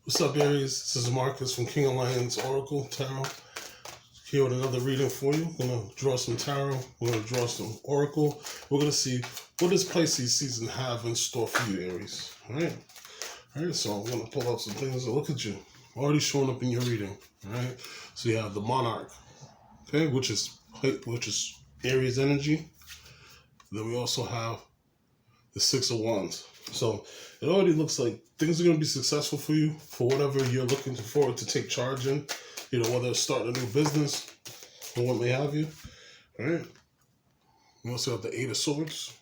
What's up, Aries? This is Marcus from King of Oracle Tarot. Here with another reading for you. We're going to draw some tarot. We're going to draw some oracle. We're going to see what does Pisces season have in store for you, Aries. All right, so I'm going to pull out some things. Look at you. Already showing up in your reading. All right, so you have the Monarch, okay, which is Aries energy. Then we also have the Six of Wands. So it already looks like things are going to be successful for you for whatever you're looking forward to take charge in. You know, whether it's starting a new business or what may have you. All right. We also have the Eight of Swords.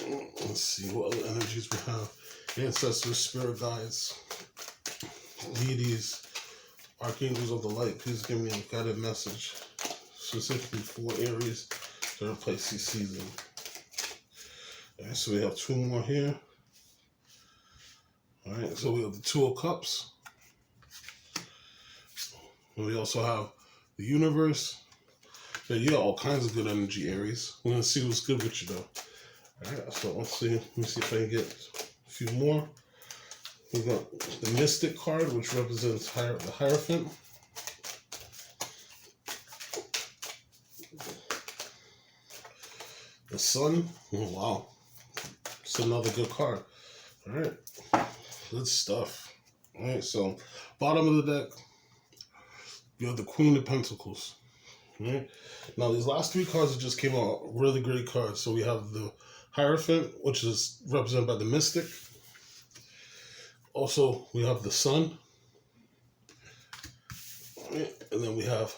Let's see what other energies we have. Ancestors, spirit guides, deities, archangels of the light. Please give me a guided message specifically for Aries during Pisces season. Alright, so we have two more here. Alright, so we have the Two of Cups. And we also have the Universe. Yeah, you got all kinds of good energy, Aries. We're going to see what's good with you, though. Alright, so let's see. Let me see if I can get a few more. We got the Mystic card, which represents the Hierophant. The Sun. Oh, wow. It's another good card. All right. Good stuff. All right, so bottom of the deck, you have the Queen of Pentacles. All right. Now, these last three cards that just came out, really great cards. So we have the Hierophant, which is represented by the Mystic. Also, we have the Sun. All right. And then we have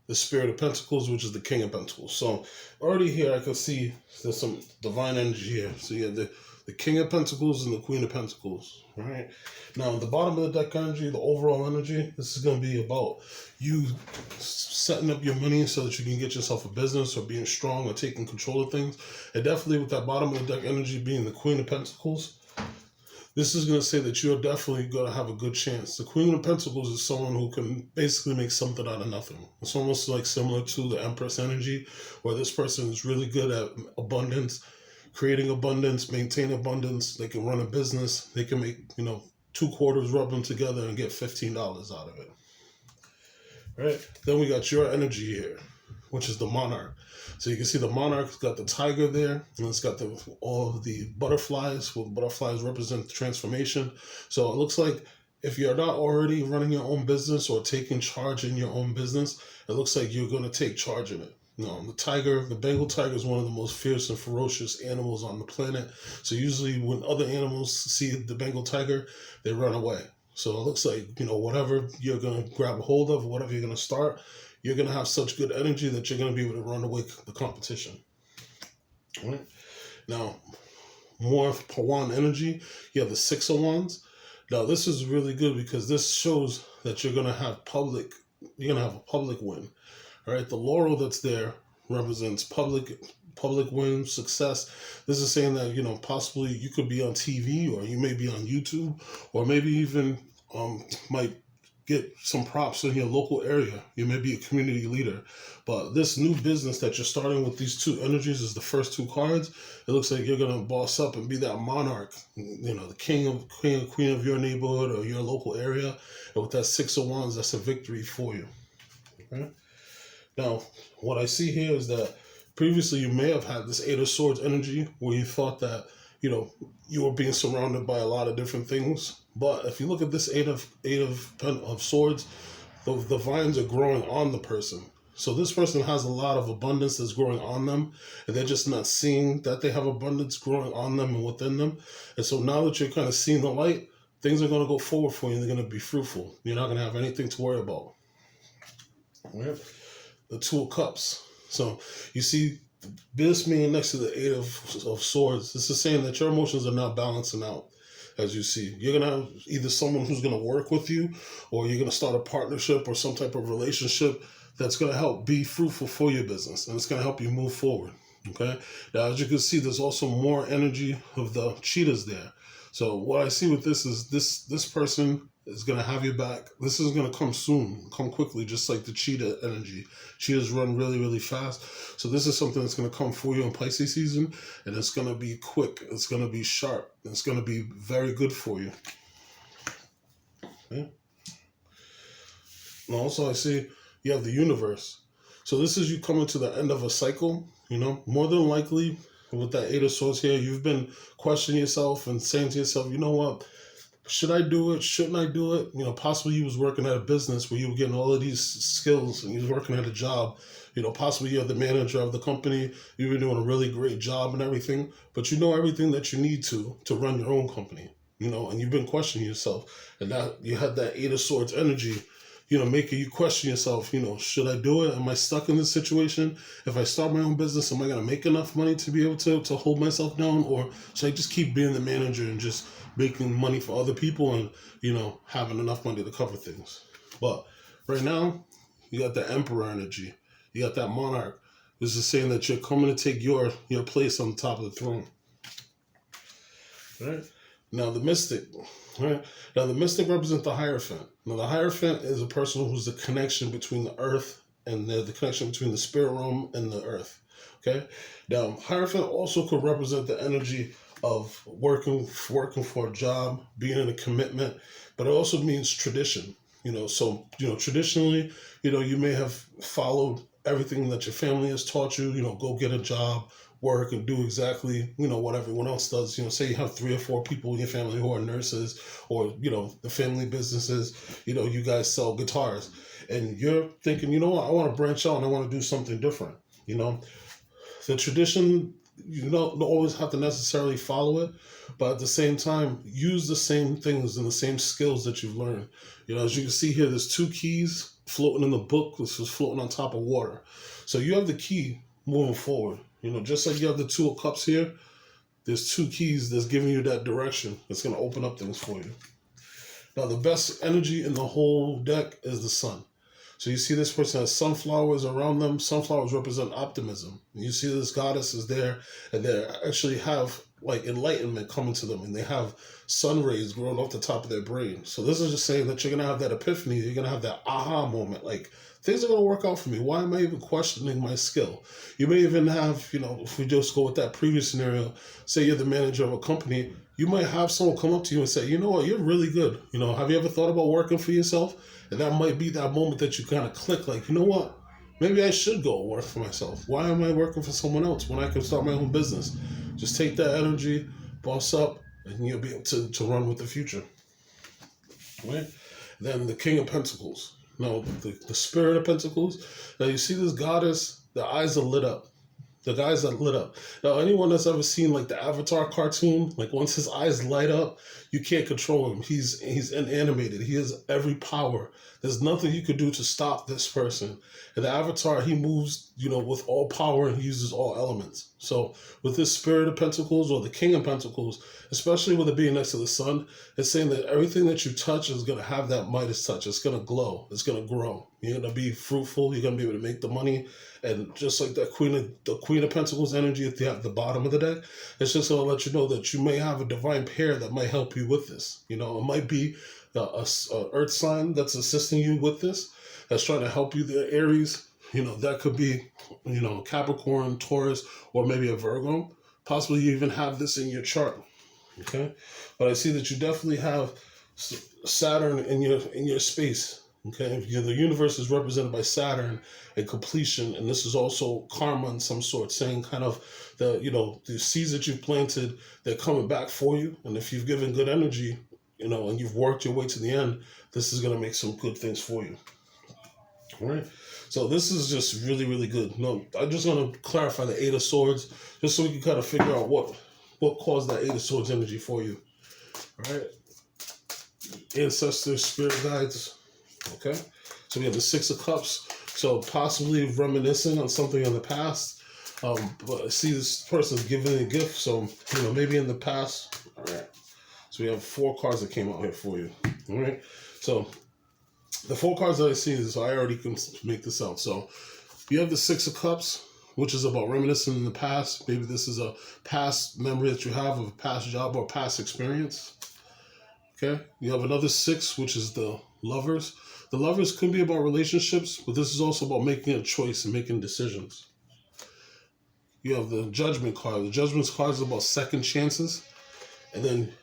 the Spirit of Pentacles, which is the King of Pentacles. So already here I can see there's some divine energy here. So you have the King of Pentacles and the Queen of Pentacles. All right. Now at the bottom of the deck energy, the overall energy, this is going to be about you setting up your money so that you can get yourself a business or being strong or taking control of things. And definitely with that bottom of the deck energy being the Queen of Pentacles, this is going to say that you're definitely going to have a good chance. The Queen of Pentacles is someone who can basically make something out of nothing. It's almost like similar to the Empress energy, where this person is really good at abundance, creating abundance, maintain abundance. They can run a business. They can make, 2 quarters, rub them together and get $15 out of it. All right. Then we got your energy here, which is the Monarch. So you can see the Monarch's got the tiger there, and it's got all of the butterflies. Well, butterflies represent transformation. So it looks like if you're not already running your own business or taking charge in your own business, it looks like you're going to take charge in it. The tiger, the Bengal tiger, is one of the most fierce and ferocious animals on the planet. So usually when other animals see the Bengal tiger, they run away. So it looks like, whatever you're going to grab a hold of, whatever you're going to start, you're going to have such good energy that you're going to be able to run away the competition. All right. Now, more Pawan energy, you have the Six of Wands. Now, this is really good because this shows that you're going to have a public win. All right. The laurel that's there represents public win, success. This is saying that, possibly you could be on TV, or you may be on YouTube, or maybe even might get some props in your local area. You may be a community leader. But this new business that you're starting with these two energies is the first 2 cards. It looks like you're going to boss up and be that monarch, the queen of your neighborhood or your local area. And with that Six of Wands, that's a victory for you. Okay? Now, what I see here is that previously you may have had this Eight of Swords energy where you thought that, you were being surrounded by a lot of different things. But if you look at this Eight of Swords, the vines are growing on the person. So this person has a lot of abundance that's growing on them, and they're just not seeing that they have abundance growing on them and within them. And so now that you're kind of seeing the light, things are going to go forward for you, and they're going to be fruitful. You're not going to have anything to worry about. All right? The Two of Cups. So you see this being next to the Eight of Swords. This is saying that your emotions are not balancing out. As you see, you're going to have either someone who's going to work with you, or you're going to start a partnership or some type of relationship that's going to help be fruitful for your business, and it's going to help you move forward. Okay. Now, as you can see, there's also more energy of the cheetahs there. So what I see with this is this person is going to have your back. This is going to come soon, come quickly, just like the cheetah energy. Cheetahs run really, really fast. So this is something that's going to come for you in Pisces season, and it's going to be quick. It's going to be sharp. It's going to be very good for you. Okay? And also, I see you have the universe. So this is you coming to the end of a cycle, more than likely with that Eight of Swords here, you've been questioning yourself and saying to yourself, you know what, should I do it? Shouldn't I do it? Possibly you was working at a business where you were getting all of these skills and you was working at a job. Possibly you're the manager of the company. You were doing a really great job and everything, but you know everything that you need to run your own company, and you've been questioning yourself. And that you had that Eight of Swords energy, making you question yourself, should I do it? Am I stuck in this situation? If I start my own business, am I going to make enough money to be able to hold myself down? Or should I just keep being the manager and just making money for other people and, having enough money to cover things? But right now, you got the Emperor energy. You got that Monarch. This is saying that you're coming to take your place on top of the throne. Right? Now the Mystic. Right? Now the Mystic represents the Hierophant. Now the Hierophant is a person who's the connection between the earth and the connection between the spirit realm and the earth. Okay? Now Hierophant also could represent the energy of working for a job, being in a commitment, but it also means tradition. Traditionally, you may have followed everything that your family has taught you, go get a job, work, and do exactly, what everyone else does. Say you have 3 or 4 people in your family who are nurses, or, the family businesses, you guys sell guitars, and you're thinking, I want to branch out and I want to do something different. The tradition, you don't always have to necessarily follow it, but at the same time, use the same things and the same skills that you've learned. As you can see here, there's 2 keys floating in the book. This is floating on top of water. So you have the key moving forward. Just like you have the 2 of Cups here, there's 2 keys that's giving you that direction. It's going to open up things for you. Now, the best energy in the whole deck is the Sun. So you see this person has sunflowers around them. Sunflowers represent optimism. And you see this goddess is there, and they actually have like enlightenment coming to them, and they have sun rays growing off the top of their brain. So this is just saying that you're going to have that epiphany. You're going to have that aha moment. Like, things are going to work out for me. Why am I even questioning my skill? You may even have, if we just go with that previous scenario, say you're the manager of a company, you might have someone come up to you and say, you know what, you're really good. Have you ever thought about working for yourself? And that might be that moment that you kind of click, like, you know what, maybe I should go work for myself. Why am I working for someone else when I can start my own business? Just take that energy, boss up, and you'll be able to run with the future. Right? Then the King of Pentacles. Now, the Spirit of Pentacles. Now, you see this goddess, the eyes are lit up. The guys that lit up. Now, anyone that's ever seen like the Avatar cartoon, like once his eyes light up, you can't control him. He's inanimated. He has every power. There's nothing you could do to stop this person. And the Avatar, he moves, with all power, and he uses all elements. So with this Spirit of Pentacles or the King of Pentacles, especially with it being next to the Sun, it's saying that everything that you touch is going to have that Midas touch. It's going to glow. It's going to grow. You're going to be fruitful. You're going to be able to make the money. And just like the Queen of Pentacles energy at the bottom of the deck, it's just going to let you know that you may have a divine pair that might help you with this. It might be a earth sign that's assisting you with this, that's trying to help you, the Aries. That could be, Capricorn, Taurus, or maybe a Virgo. Possibly you even have this in your chart. Okay? But I see that you definitely have Saturn in your space. Okay, the universe is represented by Saturn and completion, and this is also karma in some sort, saying kind of the seeds that you've planted, they're coming back for you. And if you've given good energy, and you've worked your way to the end, this is going to make some good things for you. All right, so this is just really, really good. No, I just want to clarify the Eight of Swords, just so we can kind of figure out what caused that Eight of Swords energy for you. All right, ancestors, spirit guides. Okay, so we have the Six of Cups, so possibly reminiscing on something in the past. But I see this person's giving a gift, so maybe in the past. All right, so we have 4 cards that came out here for you. All right, so the 4 cards that I see is, so I already can make this out. So you have the Six of Cups, which is about reminiscing in the past. Maybe this is a past memory that you have of a past job or past experience. Okay, you have another 6, which is the Lovers. The Lovers can be about relationships, but this is also about making a choice and making decisions. You have the Judgment card. The Judgment card is about second chances, and then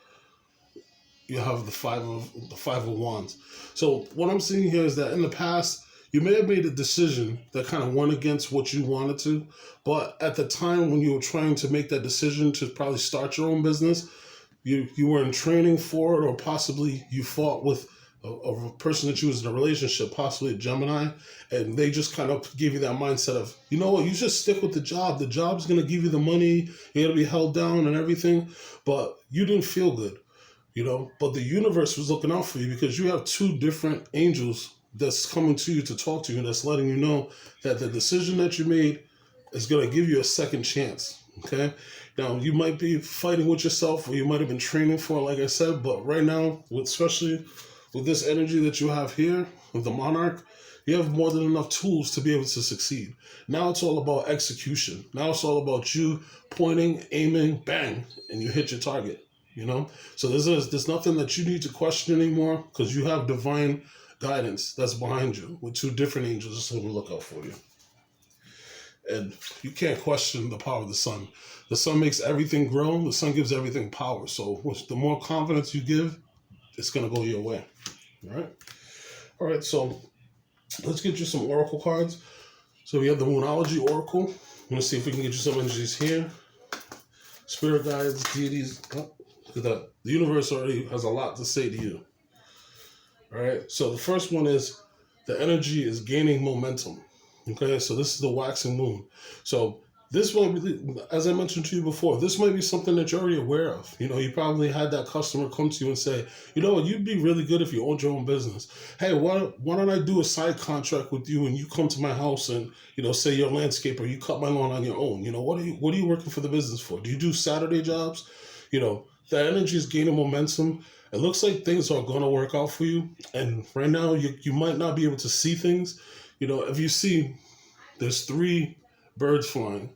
you have the five of Wands. So what I'm seeing here is that in the past, you may have made a decision that kind of went against what you wanted to, but at the time when you were trying to make that decision to probably start your own business, you were in training for it, or possibly you fought with a person that you was in a relationship, possibly a Gemini, and they just kind of gave you that mindset of, you know what, you just stick with the job. The job's going to give you the money. You're going to be held down and everything, but you didn't feel good, you know. But the universe was looking out for you because you have 2 different angels that's coming to you to talk to you, and that's letting you know that the decision that you made is going to give you a second chance, okay? Now, you might be fighting with yourself, or you might have been training for it, like I said, but right now, especially with this energy that you have here, with the Monarch, you have more than enough tools to be able to succeed. Now it's all about execution. Now it's all about you pointing, aiming, bang, and you hit your target, you know? So there's nothing that you need to question anymore, because you have divine guidance that's behind you with 2 different angels just to look out for you. And you can't question the power of the sun. The sun makes everything grow. The sun gives everything power. So the more confidence you give, it's going to go your way. All right, so let's get you some oracle cards. So we have the Moonology Oracle. I'm going to see if we can get you some energies here. Spirit guides, deities. Oh, look at that. The universe already has a lot to say to you. All right, so the first one is the energy is gaining momentum. Okay, so this is the waxing moon. So this one, as I mentioned to you before, this might be something that you're already aware of. You know, you probably had that customer come to you and say, you know what, you'd be really good if you owned your own business. Hey, why don't I do a side contract with you and you come to my house and, you know, say you're a landscaper, you cut my lawn on your own. You know, what are you working for the business for? Do you do Saturday jobs? You know, the energy is gaining momentum. It looks like things are going to work out for you. And right now, you might not be able to see things. You know, if you see, there's 3 birds flying.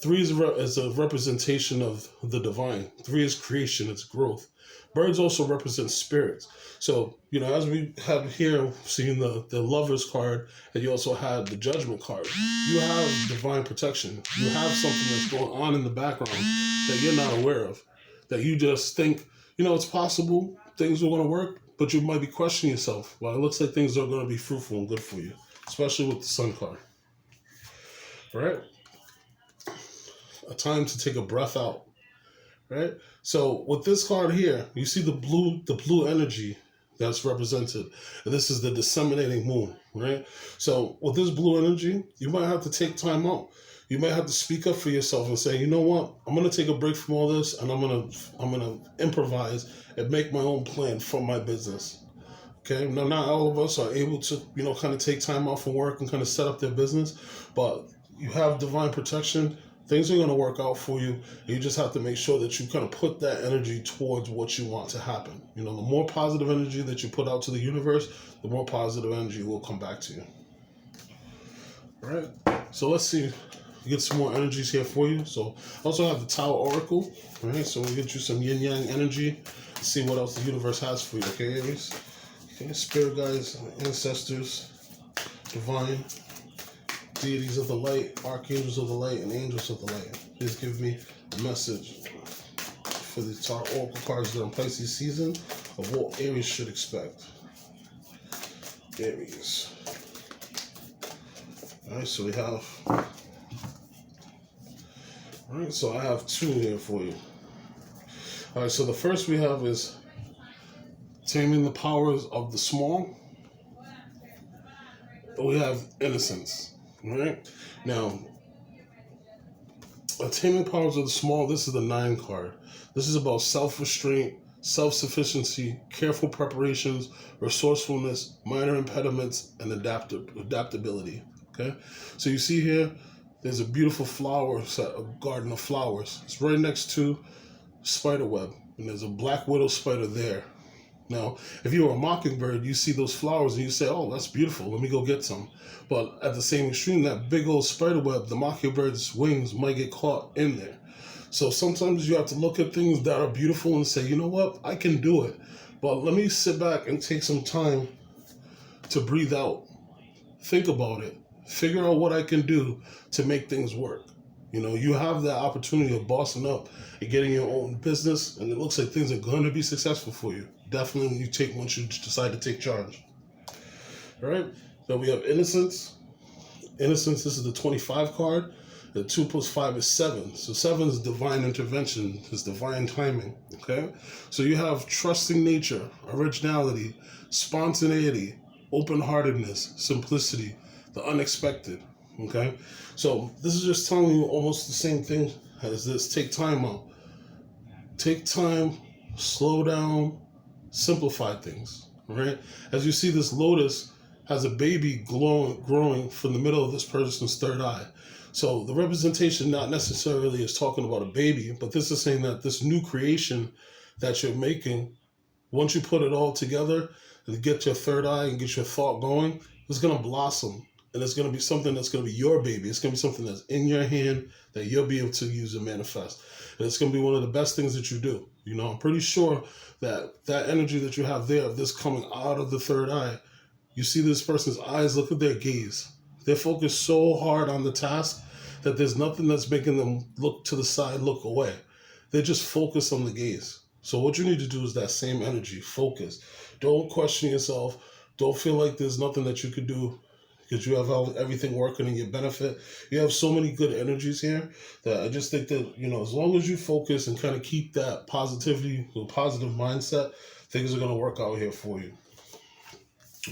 3 is a representation of the divine. 3 is creation, it's growth. Birds also represent spirits. So, you know, as we have here, seeing the Lover's card, and you also had the Judgment card, you have divine protection. You have something that's going on in the background that you're not aware of, that you just think, you know, it's possible things are going to work, but you might be questioning yourself. Well, it looks like things are going to be fruitful and good for you, especially with the Sun card. All right? A time to take a breath out. Right? So with this card here, you see the blue energy that's represented. And this is the disseminating moon, right? So with this blue energy, you might have to take time out. You might have to speak up for yourself and say, you know what, I'm gonna take a break from all this, and I'm gonna improvise and make my own plan for my business. Okay, now not all of us are able to, you know, kind of take time off from work and kind of set up their business, but you have divine protection. Things are going to work out for you. You just have to make sure that you kind of put that energy towards what you want to happen. You know, the more positive energy that you put out to the universe, the more positive energy will come back to you. All right, so let's see. Get some more energies here for you. So I also have the Tower Oracle. All right, so we'll get you some yin yang energy. See what else the universe has for you. Okay, Aries. Okay, spirit guides, ancestors, divine, deities of the light, archangels of the light, and angels of the light. Please give me a message for the Tower Oracle cards during Pisces season of what Aries should expect. Aries. All right, so we have. All right, so I have 2 here for you. All right, so the first we have is taming the powers of the small. We have innocence. All right, now taming powers of the small. This is the 9 card. This is about self-restraint, self-sufficiency, careful preparations, resourcefulness, minor impediments, and adaptability. Okay, so you see here, there's a beautiful flower set, a garden of flowers. It's right next to spider web, and there's a black widow spider there. Now, if you were a mockingbird, you see those flowers and you say, oh, that's beautiful, let me go get some. But at the same extreme, that big old spider web, the mockingbird's wings might get caught in there. So sometimes you have to look at things that are beautiful and say, you know what, I can do it. But let me sit back and take some time to breathe out. Think about it. Figure out what I can do to make things work. You know, you have that opportunity of bossing up and getting your own business, and it looks like things are going to be successful for you. Definitely when you take, once you decide to take charge. All right? So we have innocence. Innocence, this is the 25 card. The 2 plus 5 is 7. So 7 is divine intervention, is divine timing. Okay? So you have trusting nature, originality, spontaneity, open-heartedness, simplicity, the unexpected. Okay? So this is just telling you almost the same thing as this. Take time out. Take time, slow down, simplify things. Right? As you see, this lotus has a baby growing from the middle of this person's third eye. So the representation not necessarily is talking about a baby, but this is saying that this new creation that you're making, once you put it all together and get your third eye and get your thought going, it's going to blossom. And it's going to be something that's going to be your baby. It's going to be something that's in your hand that you'll be able to use and manifest. And it's going to be one of the best things that you do. You know, I'm pretty sure that that energy that you have there, of this coming out of the third eye, you see this person's eyes, look at their gaze. They're focused so hard on the task that there's nothing that's making them look to the side, look away. They're just focused on the gaze. So what you need to do is that same energy, focus. Don't question yourself. Don't feel like there's nothing that you could do because you have everything working in your benefit. You have so many good energies here that I just think that, you know, as long as you focus and kind of keep that positivity, positive mindset, things are going to work out here for you.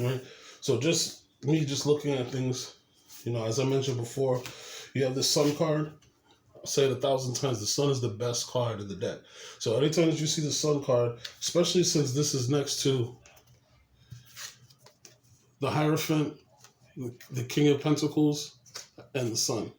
All right? So just me just looking at things, you know, as I mentioned before, you have the Sun card. I'll say it 1,000 times. The Sun is the best card in the deck. So anytime that you see the Sun card, especially since this is next to the Hierophant, the King of Pentacles, and the Sun,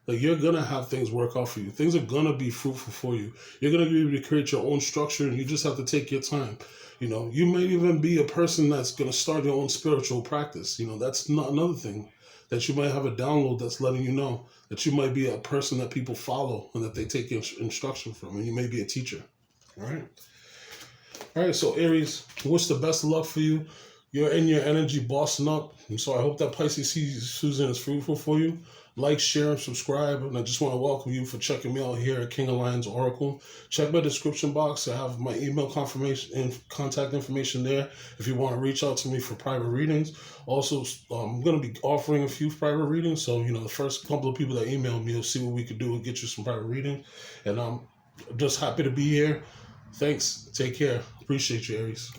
like, you're going to have things work out for you. Things are going to be fruitful for you. You're going to be able to create your own structure, and you just have to take your time. You know, you might even be a person that's going to start your own spiritual practice. You know, that's not another thing that you might have a download that's letting you know that you might be a person that people follow and that they take instruction from, and you may be a teacher. All right. All right. So Aries, wish the best of luck for you. You're in your energy bossing up. And so I hope that Pisces season is fruitful for you. Like, share, and subscribe. And I just want to welcome you for checking me out here at King of Oracle. Check my description box. I have my email confirmation and contact information there if you want to reach out to me for private readings. Also, I'm going to be offering a few private readings. So, you know, the first couple of people that email me, will see what we could do and get you some private reading. And I'm just happy to be here. Thanks. Take care. Appreciate you, Aries.